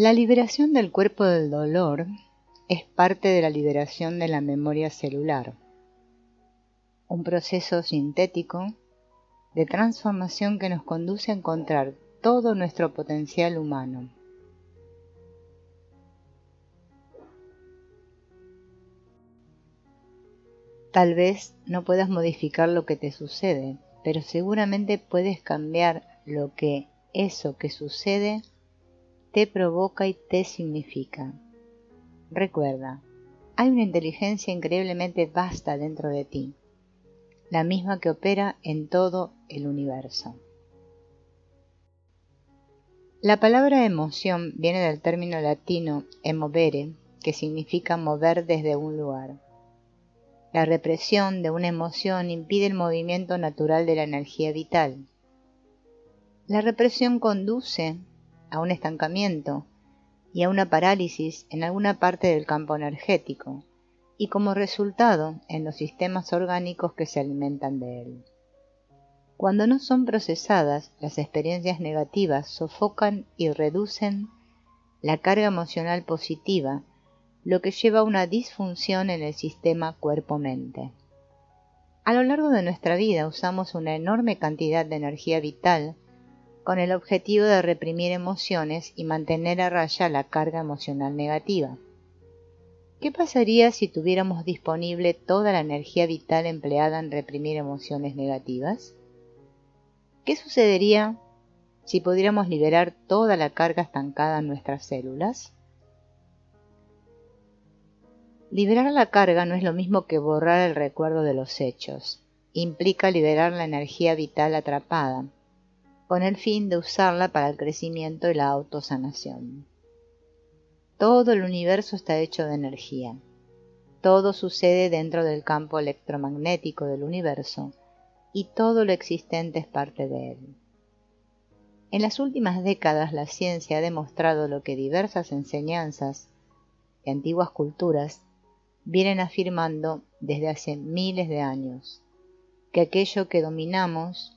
La liberación del cuerpo del dolor es parte de la liberación de la memoria celular, un proceso sintético de transformación que nos conduce a encontrar todo nuestro potencial humano. Tal vez no puedas modificar lo que te sucede, pero seguramente puedes cambiar lo que eso que sucede te provoca y te significa. Recuerda, hay una inteligencia increíblemente vasta dentro de ti, la misma que opera en todo el universo. La palabra emoción viene del término latino emovere, que significa mover desde un lugar. La represión de una emoción impide el movimiento natural de la energía vital. La represión conduce a un estancamiento y a una parálisis en alguna parte del campo energético, y como resultado en los sistemas orgánicos que se alimentan de él. Cuando no son procesadas, las experiencias negativas sofocan y reducen la carga emocional positiva, lo que lleva a una disfunción en el sistema cuerpo-mente. A lo largo de nuestra vida usamos una enorme cantidad de energía vital con el objetivo de reprimir emociones y mantener a raya la carga emocional negativa. ¿Qué pasaría si tuviéramos disponible toda la energía vital empleada en reprimir emociones negativas? ¿Qué sucedería si pudiéramos liberar toda la carga estancada en nuestras células? Liberar la carga no es lo mismo que borrar el recuerdo de los hechos. Implica liberar la energía vital atrapada, con el fin de usarla para el crecimiento y la autosanación. Todo el universo está hecho de energía. Todo sucede dentro del campo electromagnético del universo, y todo lo existente es parte de él. En las últimas décadas la ciencia ha demostrado lo que diversas enseñanzas de antiguas culturas vienen afirmando desde hace miles de años, que aquello que dominamos,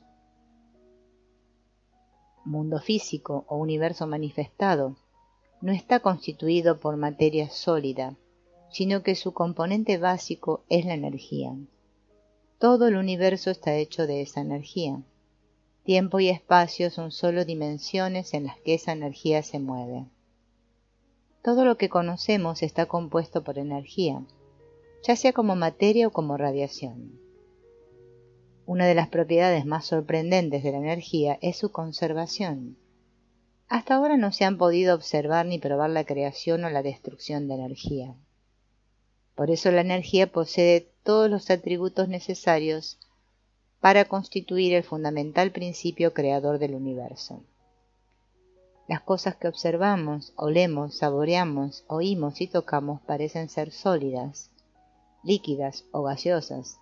mundo físico o universo manifestado, no está constituido por materia sólida, sino que su componente básico es la energía. Todo el universo está hecho de esa energía. Tiempo y espacio son solo dimensiones en las que esa energía se mueve. Todo lo que conocemos está compuesto por energía, ya sea como materia o como radiación. Una de las propiedades más sorprendentes de la energía es su conservación. Hasta ahora no se han podido observar ni probar la creación o la destrucción de energía. Por eso la energía posee todos los atributos necesarios para constituir el fundamental principio creador del universo. Las cosas que observamos, olemos, saboreamos, oímos y tocamos parecen ser sólidas, líquidas o gaseosas,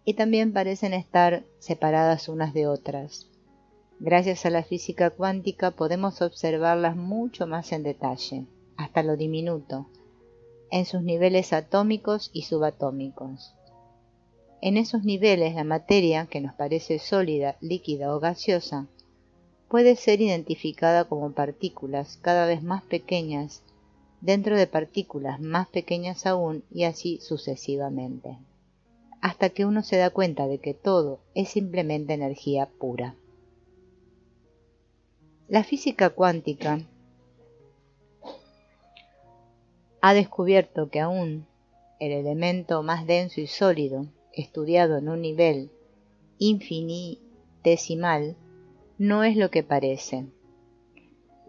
y también parecen estar separadas unas de otras. Gracias a la física cuántica podemos observarlas mucho más en detalle, hasta lo diminuto, en sus niveles atómicos y subatómicos. En esos niveles la materia, que nos parece sólida, líquida o gaseosa, puede ser identificada como partículas cada vez más pequeñas dentro de partículas más pequeñas aún y así sucesivamente, hasta que uno se da cuenta de que todo es simplemente energía pura. La física cuántica ha descubierto que aún el elemento más denso y sólido, estudiado en un nivel infinitesimal, no es lo que parece.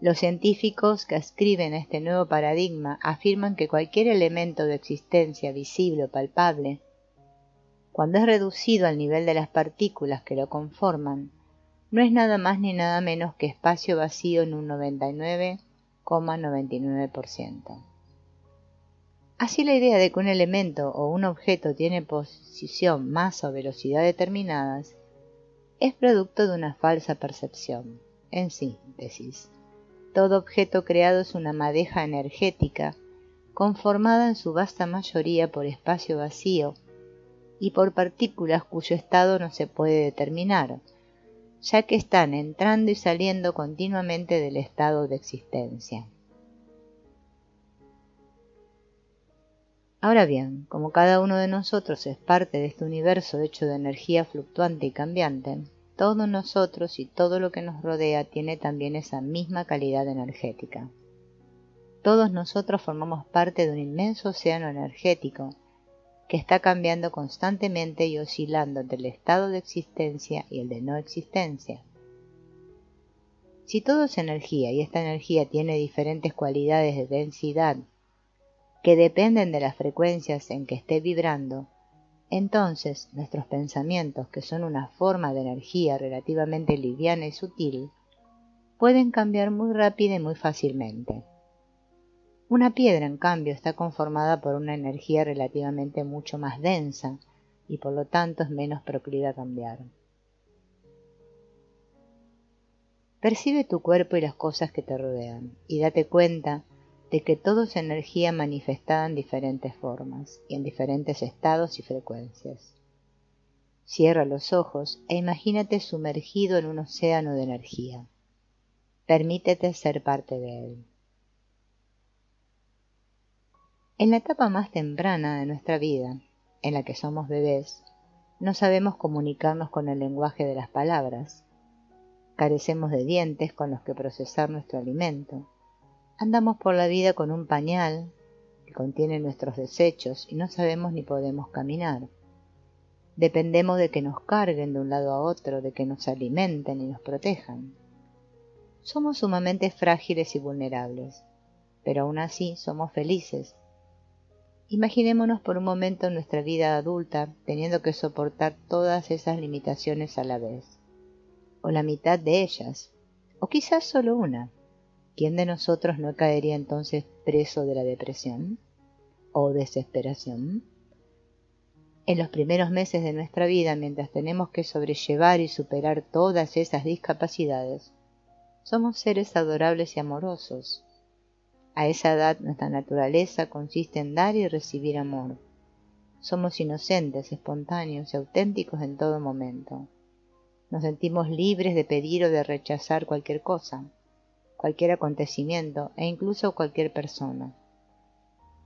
Los científicos que escriben este nuevo paradigma afirman que cualquier elemento de existencia visible o palpable, cuando es reducido al nivel de las partículas que lo conforman, no es nada más ni nada menos que espacio vacío en un 99,99%. Así la idea de que un elemento o un objeto tiene posición, masa o velocidad determinadas es producto de una falsa percepción. En síntesis, todo objeto creado es una madeja energética conformada en su vasta mayoría por espacio vacío y por partículas cuyo estado no se puede determinar, ya que están entrando y saliendo continuamente del estado de existencia. Ahora bien, como cada uno de nosotros es parte de este universo hecho de energía fluctuante y cambiante, todos nosotros y todo lo que nos rodea tiene también esa misma calidad energética. Todos nosotros formamos parte de un inmenso océano energético que está cambiando constantemente y oscilando entre el estado de existencia y el de no existencia. Si todo es energía y esta energía tiene diferentes cualidades de densidad que dependen de las frecuencias en que esté vibrando, entonces nuestros pensamientos, que son una forma de energía relativamente liviana y sutil, pueden cambiar muy rápida y muy fácilmente. Una piedra, en cambio, está conformada por una energía relativamente mucho más densa y por lo tanto es menos proclive a cambiar. Percibe tu cuerpo y las cosas que te rodean y date cuenta de que todo es energía manifestada en diferentes formas y en diferentes estados y frecuencias. Cierra los ojos e imagínate sumergido en un océano de energía. Permítete ser parte de él. En la etapa más temprana de nuestra vida, en la que somos bebés, no sabemos comunicarnos con el lenguaje de las palabras. Carecemos de dientes con los que procesar nuestro alimento. Andamos por la vida con un pañal que contiene nuestros desechos y no sabemos ni podemos caminar. Dependemos de que nos carguen de un lado a otro, de que nos alimenten y nos protejan. Somos sumamente frágiles y vulnerables, pero aún así somos felices. Imaginémonos por un momento nuestra vida adulta teniendo que soportar todas esas limitaciones a la vez, o la mitad de ellas, o quizás solo una. ¿Quién de nosotros no caería entonces preso de la depresión o desesperación? En los primeros meses de nuestra vida, mientras tenemos que sobrellevar y superar todas esas discapacidades, somos seres adorables y amorosos. A esa edad nuestra naturaleza consiste en dar y recibir amor. Somos inocentes, espontáneos y auténticos en todo momento. Nos sentimos libres de pedir o de rechazar cualquier cosa, cualquier acontecimiento e incluso cualquier persona.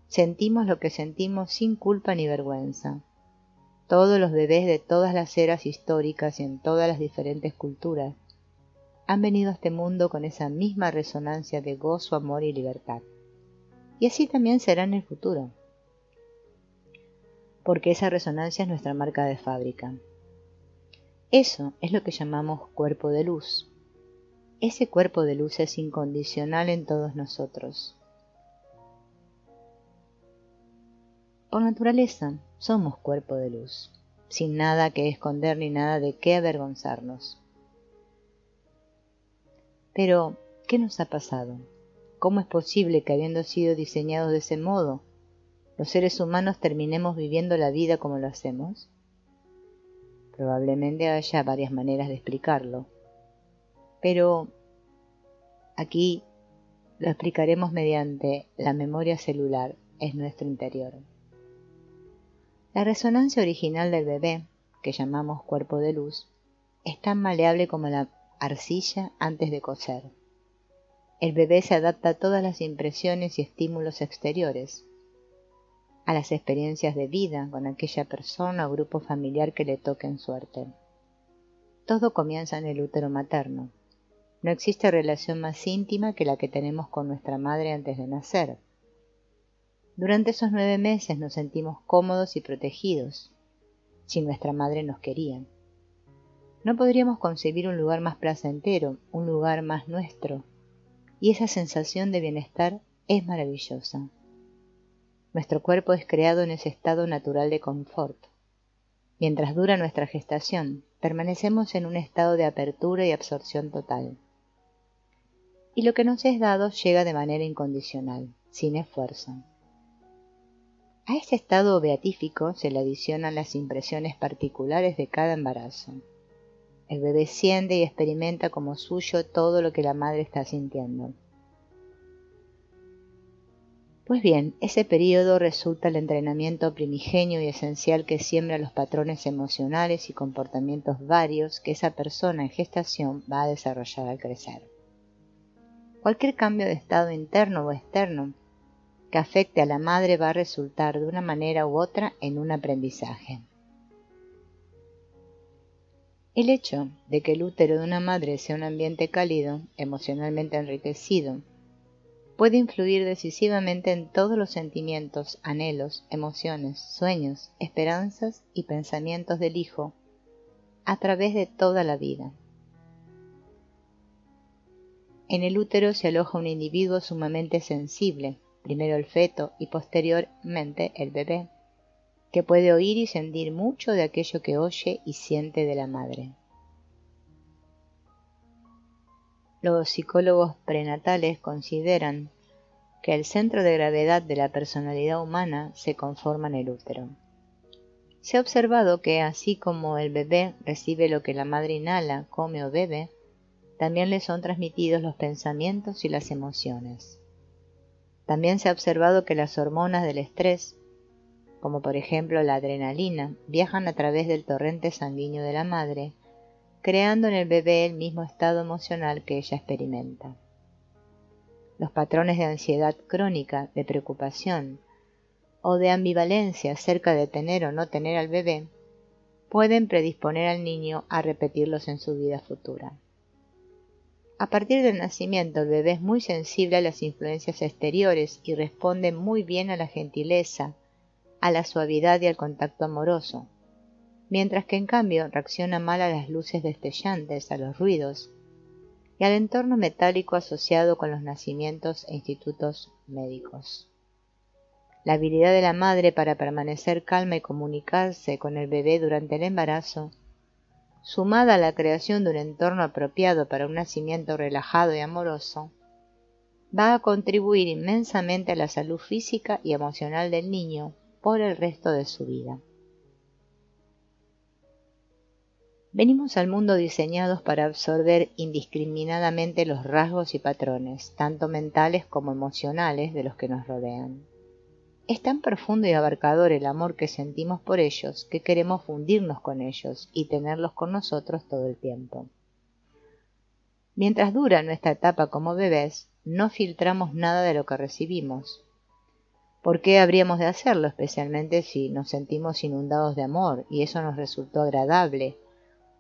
Sentimos lo que sentimos sin culpa ni vergüenza. Todos los bebés de todas las eras históricas y en todas las diferentes culturas han venido a este mundo con esa misma resonancia de gozo, amor y libertad. Y así también será en el futuro, porque esa resonancia es nuestra marca de fábrica. Eso es lo que llamamos cuerpo de luz. Ese cuerpo de luz es incondicional en todos nosotros. Por naturaleza, somos cuerpo de luz, sin nada que esconder ni nada de qué avergonzarnos. Pero, ¿qué nos ha pasado? ¿Cómo es posible que, habiendo sido diseñados de ese modo, los seres humanos terminemos viviendo la vida como lo hacemos? Probablemente haya varias maneras de explicarlo, pero aquí lo explicaremos mediante la memoria celular en nuestro interior. La resonancia original del bebé, que llamamos cuerpo de luz, es tan maleable como la arcilla antes de cocer. El bebé se adapta a todas las impresiones y estímulos exteriores, a las experiencias de vida con aquella persona o grupo familiar que le toque en suerte. Todo comienza en el útero materno. No existe relación más íntima que la que tenemos con nuestra madre antes de nacer. Durante esos 9 meses nos sentimos cómodos y protegidos, si nuestra madre nos quería. No podríamos concebir un lugar más placentero, un lugar más nuestro, y esa sensación de bienestar es maravillosa. Nuestro cuerpo es creado en ese estado natural de confort. Mientras dura nuestra gestación, permanecemos en un estado de apertura y absorción total. Y lo que nos es dado llega de manera incondicional, sin esfuerzo. A este estado beatífico se le adicionan las impresiones particulares de cada embarazo. El bebé siente y experimenta como suyo todo lo que la madre está sintiendo. Pues bien, ese periodo resulta el entrenamiento primigenio y esencial que siembra los patrones emocionales y comportamientos varios que esa persona en gestación va a desarrollar al crecer. Cualquier cambio de estado interno o externo que afecte a la madre va a resultar de una manera u otra en un aprendizaje. El hecho de que el útero de una madre sea un ambiente cálido, emocionalmente enriquecido, puede influir decisivamente en todos los sentimientos, anhelos, emociones, sueños, esperanzas y pensamientos del hijo a través de toda la vida. En el útero se aloja un individuo sumamente sensible, primero el feto y posteriormente el bebé, que puede oír y sentir mucho de aquello que oye y siente de la madre. Los psicólogos prenatales consideran que el centro de gravedad de la personalidad humana se conforma en el útero. Se ha observado que así como el bebé recibe lo que la madre inhala, come o bebe, también le son transmitidos los pensamientos y las emociones. También se ha observado que las hormonas del estrés, como por ejemplo la adrenalina, viajan a través del torrente sanguíneo de la madre, creando en el bebé el mismo estado emocional que ella experimenta. Los patrones de ansiedad crónica, de preocupación o de ambivalencia acerca de tener o no tener al bebé pueden predisponer al niño a repetirlos en su vida futura. A partir del nacimiento, el bebé es muy sensible a las influencias exteriores y responde muy bien a la gentileza, a la suavidad y al contacto amoroso, mientras que en cambio reacciona mal a las luces destellantes, a los ruidos y al entorno metálico asociado con los nacimientos e institutos médicos. La habilidad de la madre para permanecer calma y comunicarse con el bebé durante el embarazo, sumada a la creación de un entorno apropiado para un nacimiento relajado y amoroso, va a contribuir inmensamente a la salud física y emocional del niño por el resto de su vida. Venimos al mundo diseñados para absorber indiscriminadamente los rasgos y patrones, tanto mentales como emocionales, de los que nos rodean. Es tan profundo y abarcador el amor que sentimos por ellos que queremos fundirnos con ellos y tenerlos con nosotros todo el tiempo. Mientras dura nuestra etapa como bebés, no filtramos nada de lo que recibimos. ¿Por qué habríamos de hacerlo, especialmente si nos sentimos inundados de amor y eso nos resultó agradable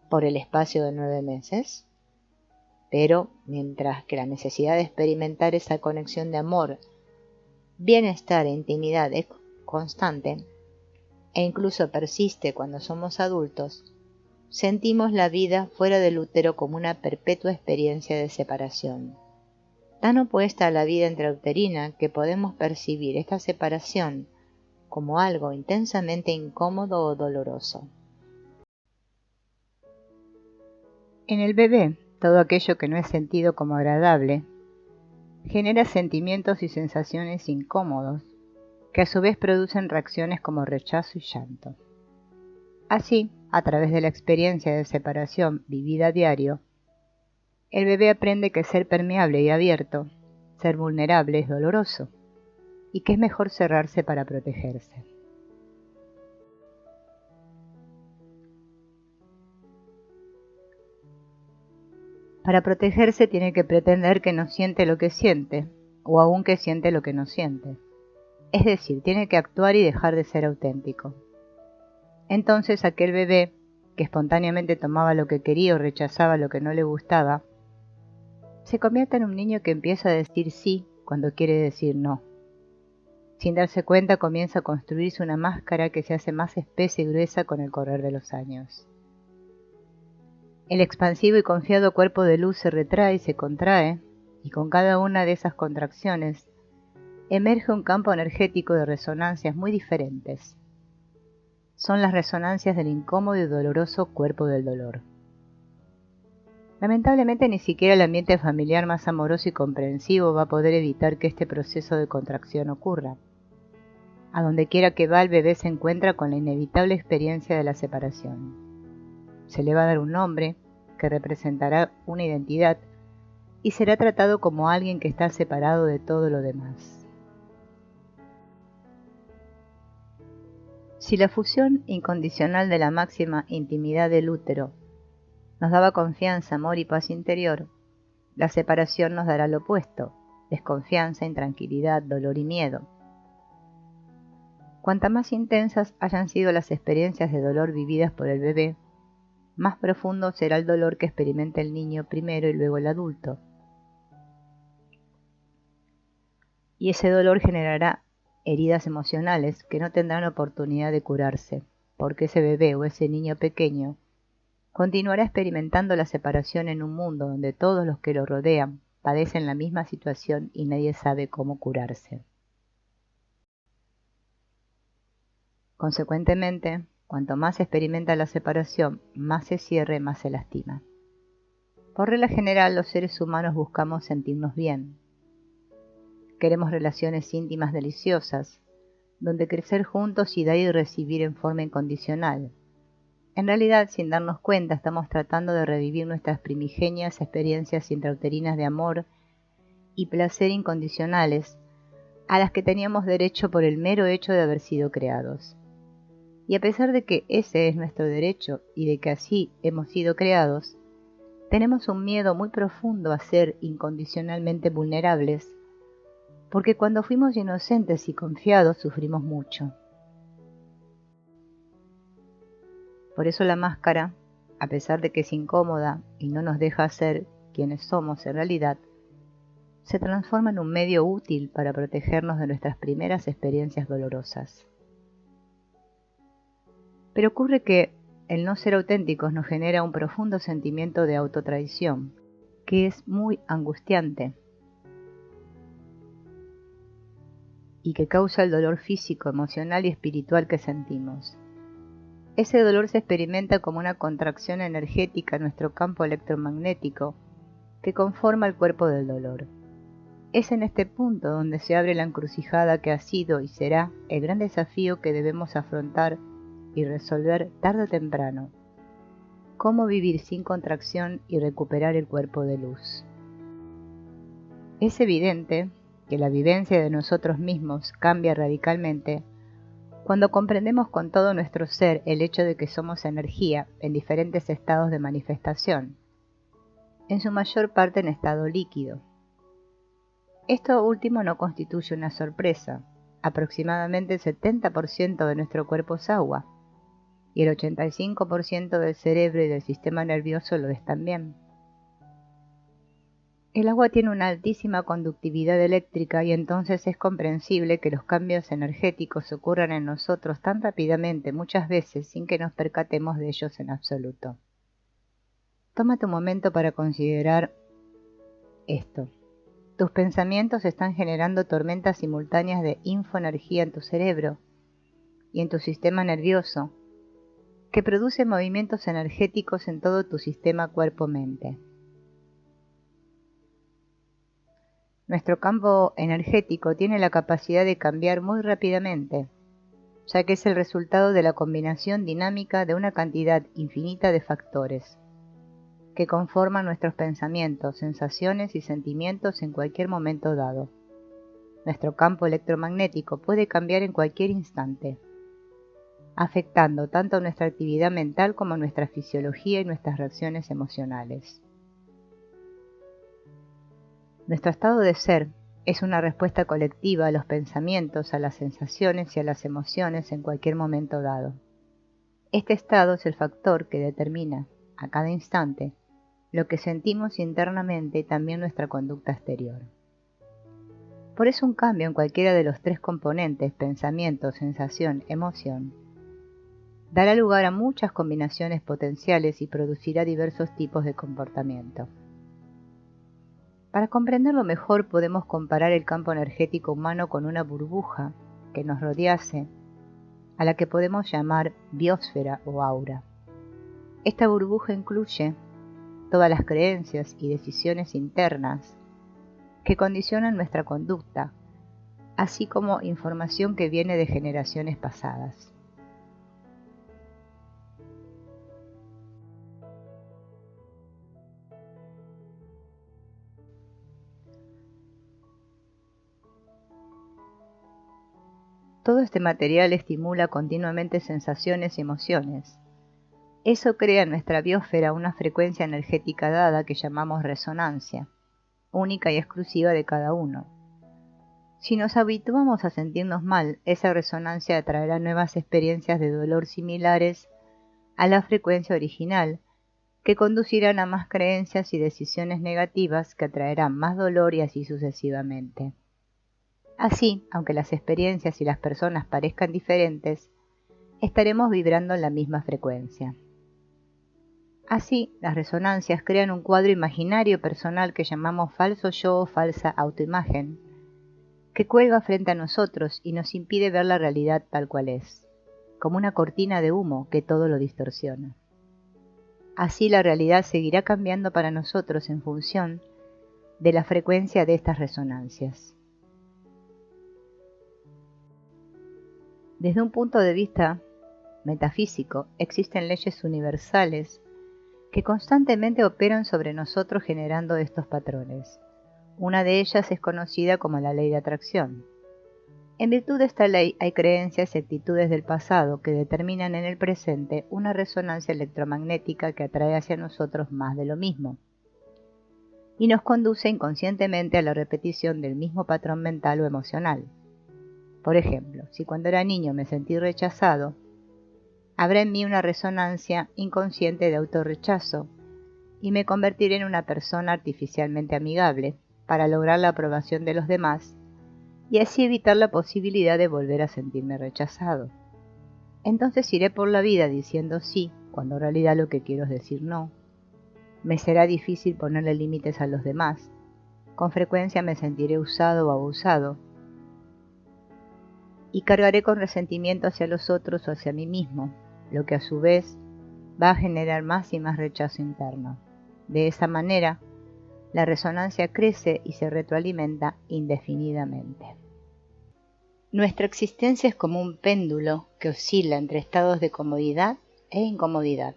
por el espacio de 9 meses? Pero mientras que la necesidad de experimentar esa conexión de amor, bienestar e intimidad es constante e incluso persiste cuando somos adultos, sentimos la vida fuera del útero como una perpetua experiencia de separación, tan opuesta a la vida intrauterina que podemos percibir esta separación como algo intensamente incómodo o doloroso. En el bebé, todo aquello que no es sentido como agradable genera sentimientos y sensaciones incómodos, que a su vez producen reacciones como rechazo y llanto. Así, a través de la experiencia de separación vivida a diario, el bebé aprende que ser permeable y abierto, ser vulnerable es doloroso, y que es mejor cerrarse para protegerse. Para protegerse tiene que pretender que no siente lo que siente, o aún que siente lo que no siente. Es decir, tiene que actuar y dejar de ser auténtico. Entonces aquel bebé, que espontáneamente tomaba lo que quería o rechazaba lo que no le gustaba, se convierte en un niño que empieza a decir sí cuando quiere decir no. Sin darse cuenta comienza a construirse una máscara que se hace más espesa y gruesa con el correr de los años. El expansivo y confiado cuerpo de luz se retrae y se contrae, y con cada una de esas contracciones emerge un campo energético de resonancias muy diferentes. Son las resonancias del incómodo y doloroso cuerpo del dolor. Lamentablemente ni siquiera el ambiente familiar más amoroso y comprensivo va a poder evitar que este proceso de contracción ocurra. A donde quiera que va, el bebé se encuentra con la inevitable experiencia de la separación. Se le va a dar un nombre que representará una identidad y será tratado como alguien que está separado de todo lo demás. Si la fusión incondicional de la máxima intimidad del útero nos daba confianza, amor y paz interior, la separación nos dará lo opuesto, desconfianza, intranquilidad, dolor y miedo, Cuanta más intensas hayan sido las experiencias de dolor vividas por el bebé, más profundo será el dolor que experimenta el niño primero y luego el adulto. Y ese dolor generará heridas emocionales que no tendrán oportunidad de curarse, porque ese bebé o ese niño pequeño continuará experimentando la separación en un mundo donde todos los que lo rodean padecen la misma situación y nadie sabe cómo curarse. Consecuentemente, cuanto más se experimenta la separación, más se cierra y más se lastima. Por regla general, los seres humanos buscamos sentirnos bien. Queremos relaciones íntimas deliciosas, donde crecer juntos y dar y recibir en forma incondicional. En realidad, sin darnos cuenta, estamos tratando de revivir nuestras primigenias experiencias intrauterinas de amor y placer incondicionales, a las que teníamos derecho por el mero hecho de haber sido creados. Y a pesar de que ese es nuestro derecho y de que así hemos sido creados, tenemos un miedo muy profundo a ser incondicionalmente vulnerables, porque cuando fuimos inocentes y confiados sufrimos mucho. Por eso la máscara, a pesar de que es incómoda y no nos deja ser quienes somos en realidad, se transforma en un medio útil para protegernos de nuestras primeras experiencias dolorosas. Pero ocurre que el no ser auténticos nos genera un profundo sentimiento de autotraición, que es muy angustiante y que causa el dolor físico, emocional y espiritual que sentimos. Ese dolor se experimenta como una contracción energética en nuestro campo electromagnético que conforma el cuerpo del dolor. Es en este punto donde se abre la encrucijada que ha sido y será el gran desafío que debemos afrontar y resolver tarde o temprano. Cómo vivir sin contracción y recuperar el cuerpo de luz. Es evidente que la vivencia de nosotros mismos cambia radicalmente cuando comprendemos con todo nuestro ser el hecho de que somos energía en diferentes estados de manifestación, en su mayor parte en estado líquido. Esto último no constituye una sorpresa. Aproximadamente el 70% de nuestro cuerpo es agua, y el 85% del cerebro y del sistema nervioso lo es también. El agua tiene una altísima conductividad eléctrica y entonces es comprensible que los cambios energéticos ocurran en nosotros tan rápidamente muchas veces sin que nos percatemos de ellos en absoluto. Tómate un momento para considerar esto. Tus pensamientos están generando tormentas simultáneas de infoenergía en tu cerebro y en tu sistema nervioso, que produce movimientos energéticos en todo tu sistema cuerpo-mente. Nuestro campo energético tiene la capacidad de cambiar muy rápidamente, ya que es el resultado de la combinación dinámica de una cantidad infinita de factores, que conforman nuestros pensamientos, sensaciones y sentimientos en cualquier momento dado. Nuestro campo electromagnético puede cambiar en cualquier instante, afectando tanto nuestra actividad mental como nuestra fisiología y nuestras reacciones emocionales. Nuestro estado de ser es una respuesta colectiva a los pensamientos, a las sensaciones y a las emociones en cualquier momento dado. Este estado es el factor que determina, a cada instante, lo que sentimos internamente y también nuestra conducta exterior. Por eso un cambio en cualquiera de los tres componentes, pensamiento, sensación, emoción, dará lugar a muchas combinaciones potenciales y producirá diversos tipos de comportamiento. Para comprenderlo mejor podemos comparar el campo energético humano con una burbuja que nos rodease, a la que podemos llamar biosfera o aura. Esta burbuja incluye todas las creencias y decisiones internas que condicionan nuestra conducta, así como información que viene de generaciones pasadas. Todo este material estimula continuamente sensaciones y emociones. Eso crea en nuestra biosfera una frecuencia energética dada que llamamos resonancia, única y exclusiva de cada uno. Si nos habituamos a sentirnos mal, esa resonancia atraerá nuevas experiencias de dolor similares a la frecuencia original, que conducirán a más creencias y decisiones negativas que atraerán más dolor y así sucesivamente. Así, aunque las experiencias y las personas parezcan diferentes, estaremos vibrando en la misma frecuencia. Así, las resonancias crean un cuadro imaginario personal que llamamos falso yo o falsa autoimagen, que cuelga frente a nosotros y nos impide ver la realidad tal cual es, como una cortina de humo que todo lo distorsiona. Así la realidad seguirá cambiando para nosotros en función de la frecuencia de estas resonancias. Desde un punto de vista metafísico, existen leyes universales que constantemente operan sobre nosotros generando estos patrones. Una de ellas es conocida como la ley de atracción. En virtud de esta ley hay creencias y actitudes del pasado que determinan en el presente una resonancia electromagnética que atrae hacia nosotros más de lo mismo y nos conduce inconscientemente a la repetición del mismo patrón mental o emocional. Por ejemplo, si cuando era niño me sentí rechazado, habrá en mí una resonancia inconsciente de autorrechazo y me convertiré en una persona artificialmente amigable para lograr la aprobación de los demás y así evitar la posibilidad de volver a sentirme rechazado. Entonces iré por la vida diciendo sí, cuando en realidad lo que quiero es decir no. Me será difícil ponerle límites a los demás. Con frecuencia me sentiré usado o abusado. Y cargaré con resentimiento hacia los otros o hacia mí mismo, lo que a su vez va a generar más y más rechazo interno. De esa manera, la resonancia crece y se retroalimenta indefinidamente. Nuestra existencia es como un péndulo que oscila entre estados de comodidad e incomodidad,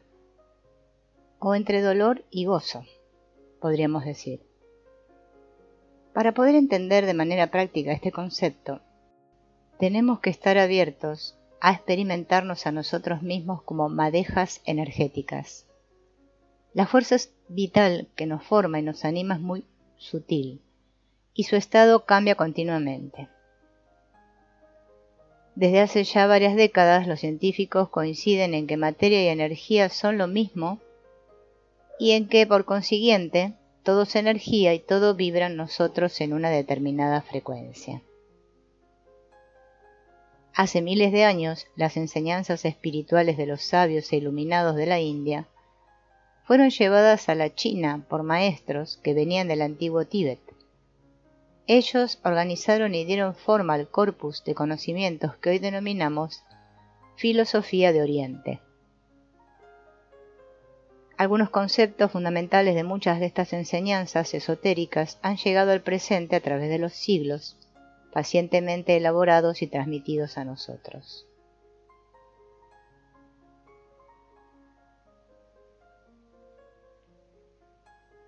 o entre dolor y gozo, podríamos decir. Para poder entender de manera práctica este concepto, tenemos que estar abiertos a experimentarnos a nosotros mismos como madejas energéticas. La fuerza vital que nos forma y nos anima es muy sutil, y su estado cambia continuamente. Desde hace ya varias décadas, los científicos coinciden en que materia y energía son lo mismo y en que, por consiguiente, todo es energía y todo vibra en nosotros en una determinada frecuencia. Hace miles de años, las enseñanzas espirituales de los sabios e iluminados de la India fueron llevadas a la China por maestros que venían del antiguo Tíbet. Ellos organizaron y dieron forma al corpus de conocimientos que hoy denominamos Filosofía de Oriente. Algunos conceptos fundamentales de muchas de estas enseñanzas esotéricas han llegado al presente a través de los siglos, pacientemente elaborados y transmitidos a nosotros.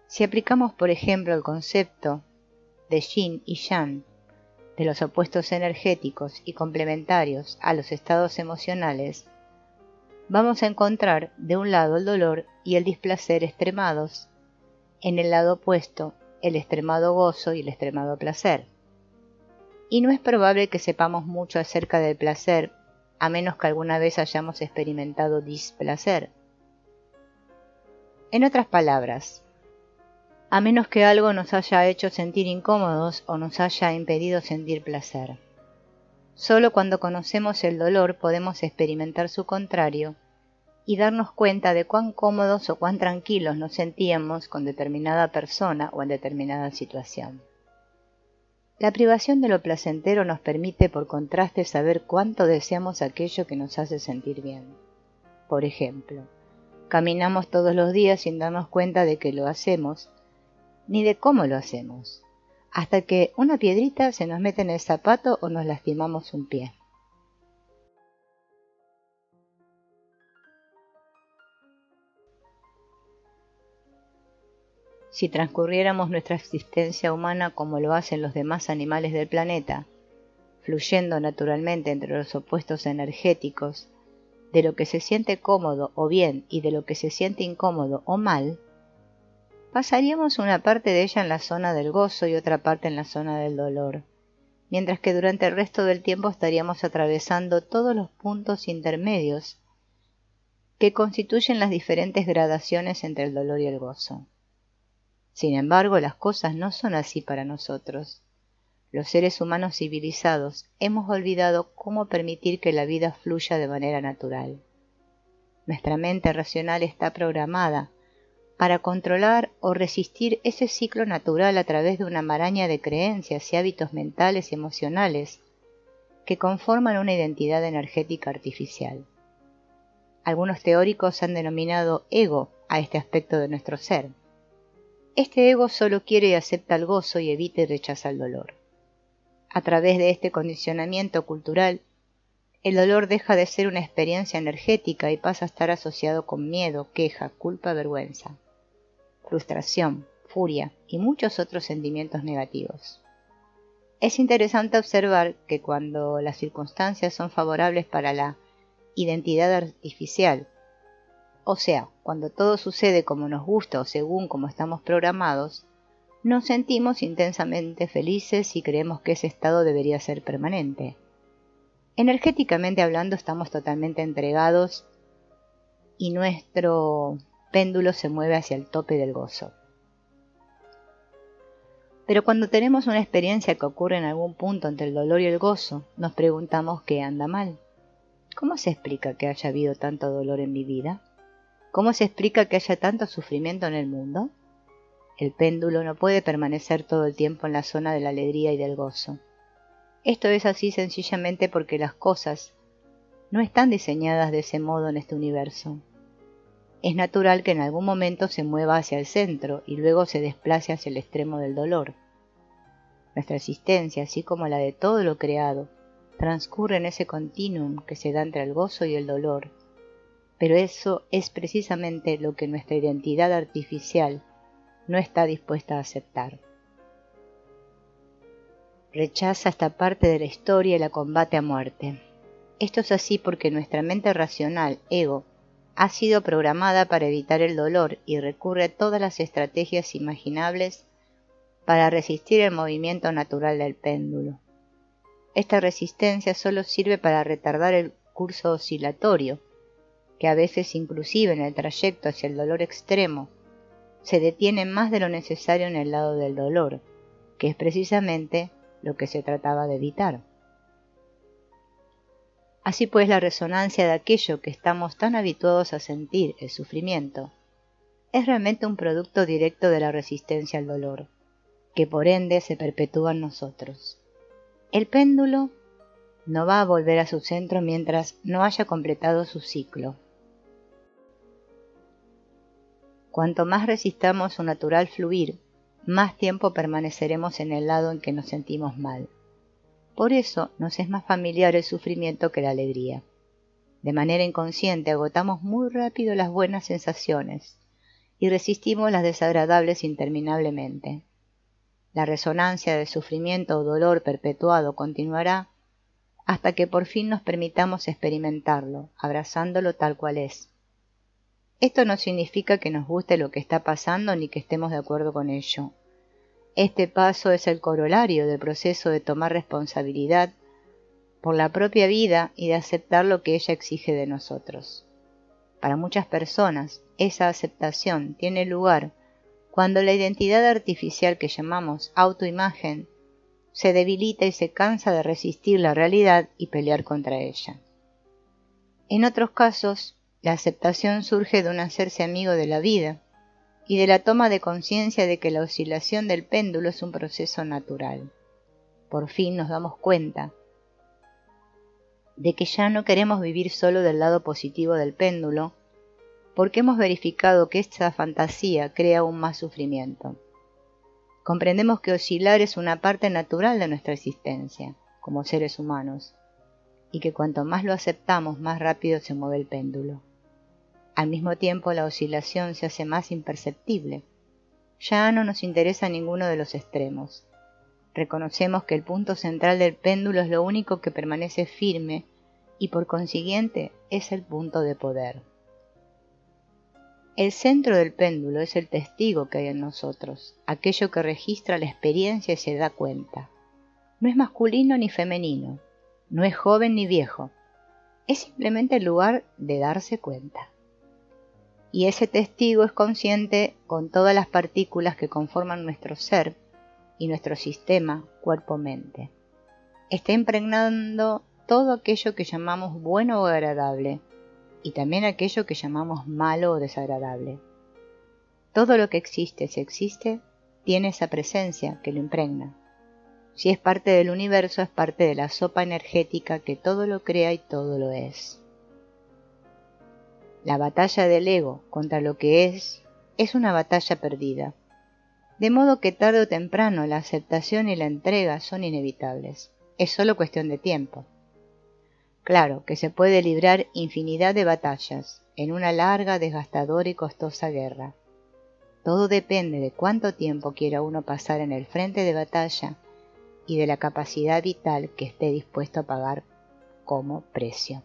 Si aplicamos, por ejemplo, el concepto de yin y yang, de los opuestos energéticos y complementarios a los estados emocionales, vamos a encontrar de un lado el dolor y el displacer extremados, en el lado opuesto el extremado gozo y el extremado placer. Y no es probable que sepamos mucho acerca del placer, a menos que alguna vez hayamos experimentado displacer. En otras palabras, a menos que algo nos haya hecho sentir incómodos o nos haya impedido sentir placer. Solo cuando conocemos el dolor podemos experimentar su contrario y darnos cuenta de cuán cómodos o cuán tranquilos nos sentíamos con determinada persona o en determinada situación. La privación de lo placentero nos permite, por contraste, saber cuánto deseamos aquello que nos hace sentir bien. Por ejemplo, caminamos todos los días sin darnos cuenta de que lo hacemos, ni de cómo lo hacemos, hasta que una piedrita se nos mete en el zapato o nos lastimamos un pie. Si transcurriéramos nuestra existencia humana como lo hacen los demás animales del planeta, fluyendo naturalmente entre los opuestos energéticos, de lo que se siente cómodo o bien y de lo que se siente incómodo o mal, pasaríamos una parte de ella en la zona del gozo y otra parte en la zona del dolor, mientras que durante el resto del tiempo estaríamos atravesando todos los puntos intermedios que constituyen las diferentes gradaciones entre el dolor y el gozo. Sin embargo, las cosas no son así para nosotros. Los seres humanos civilizados hemos olvidado cómo permitir que la vida fluya de manera natural. Nuestra mente racional está programada para controlar o resistir ese ciclo natural a través de una maraña de creencias y hábitos mentales y emocionales que conforman una identidad energética artificial. Algunos teóricos han denominado ego a este aspecto de nuestro ser. Este ego solo quiere y acepta el gozo y evita y rechaza el dolor. A través de este condicionamiento cultural, el dolor deja de ser una experiencia energética y pasa a estar asociado con miedo, queja, culpa, vergüenza, frustración, furia y muchos otros sentimientos negativos. Es interesante observar que cuando las circunstancias son favorables para la identidad artificial, o sea, cuando todo sucede como nos gusta o según como estamos programados, nos sentimos intensamente felices y creemos que ese estado debería ser permanente. Energéticamente hablando, estamos totalmente entregados y nuestro péndulo se mueve hacia el tope del gozo. Pero cuando tenemos una experiencia que ocurre en algún punto entre el dolor y el gozo, nos preguntamos qué anda mal. ¿Cómo se explica que haya habido tanto dolor en mi vida? ¿Cómo se explica que haya tanto sufrimiento en el mundo? El péndulo no puede permanecer todo el tiempo en la zona de la alegría y del gozo. Esto es así sencillamente porque las cosas no están diseñadas de ese modo en este universo. Es natural que en algún momento se mueva hacia el centro y luego se desplace hacia el extremo del dolor. Nuestra existencia, así como la de todo lo creado, transcurre en ese continuum que se da entre el gozo y el dolor, pero eso es precisamente lo que nuestra identidad artificial no está dispuesta a aceptar. Rechaza esta parte de la historia y la combate a muerte. Esto es así porque nuestra mente racional, ego, ha sido programada para evitar el dolor y recurre a todas las estrategias imaginables para resistir el movimiento natural del péndulo. Esta resistencia solo sirve para retardar el curso oscilatorio, que a veces inclusive en el trayecto hacia el dolor extremo, se detiene más de lo necesario en el lado del dolor, que es precisamente lo que se trataba de evitar. Así pues, la resonancia de aquello que estamos tan habituados a sentir, el sufrimiento, es realmente un producto directo de la resistencia al dolor, que por ende se perpetúa en nosotros. El péndulo no va a volver a su centro mientras no haya completado su ciclo. Cuanto más resistamos su natural fluir, más tiempo permaneceremos en el lado en que nos sentimos mal. Por eso nos es más familiar el sufrimiento que la alegría. De manera inconsciente agotamos muy rápido las buenas sensaciones y resistimos las desagradables interminablemente. La resonancia del sufrimiento o dolor perpetuado continuará hasta que por fin nos permitamos experimentarlo, abrazándolo tal cual es. Esto no significa que nos guste lo que está pasando ni que estemos de acuerdo con ello. Este paso es el corolario del proceso de tomar responsabilidad por la propia vida y de aceptar lo que ella exige de nosotros. Para muchas personas, esa aceptación tiene lugar cuando la identidad artificial que llamamos autoimagen se debilita y se cansa de resistir la realidad y pelear contra ella. En otros casos, la aceptación surge de un hacerse amigo de la vida y de la toma de conciencia de que la oscilación del péndulo es un proceso natural. Por fin nos damos cuenta de que ya no queremos vivir solo del lado positivo del péndulo, porque hemos verificado que esta fantasía crea aún más sufrimiento. Comprendemos que oscilar es una parte natural de nuestra existencia, como seres humanos, y que cuanto más lo aceptamos, más rápido se mueve el péndulo. Al mismo tiempo, la oscilación se hace más imperceptible. Ya no nos interesa ninguno de los extremos. Reconocemos que el punto central del péndulo es lo único que permanece firme y por consiguiente es el punto de poder. El centro del péndulo es el testigo que hay en nosotros, aquello que registra la experiencia y se da cuenta. No es masculino ni femenino, no es joven ni viejo, es simplemente el lugar de darse cuenta. Y ese testigo es consciente con todas las partículas que conforman nuestro ser y nuestro sistema cuerpo-mente. Está impregnando todo aquello que llamamos bueno o agradable, y también aquello que llamamos malo o desagradable. Todo lo que existe, si existe, tiene esa presencia que lo impregna. Si es parte del universo, es parte de la sopa energética que todo lo crea y todo lo es. La batalla del ego contra lo que es una batalla perdida. De modo que tarde o temprano la aceptación y la entrega son inevitables. Es solo cuestión de tiempo. Claro que se puede librar infinidad de batallas en una larga, desgastadora y costosa guerra. Todo depende de cuánto tiempo quiera uno pasar en el frente de batalla y de la capacidad vital que esté dispuesto a pagar como precio.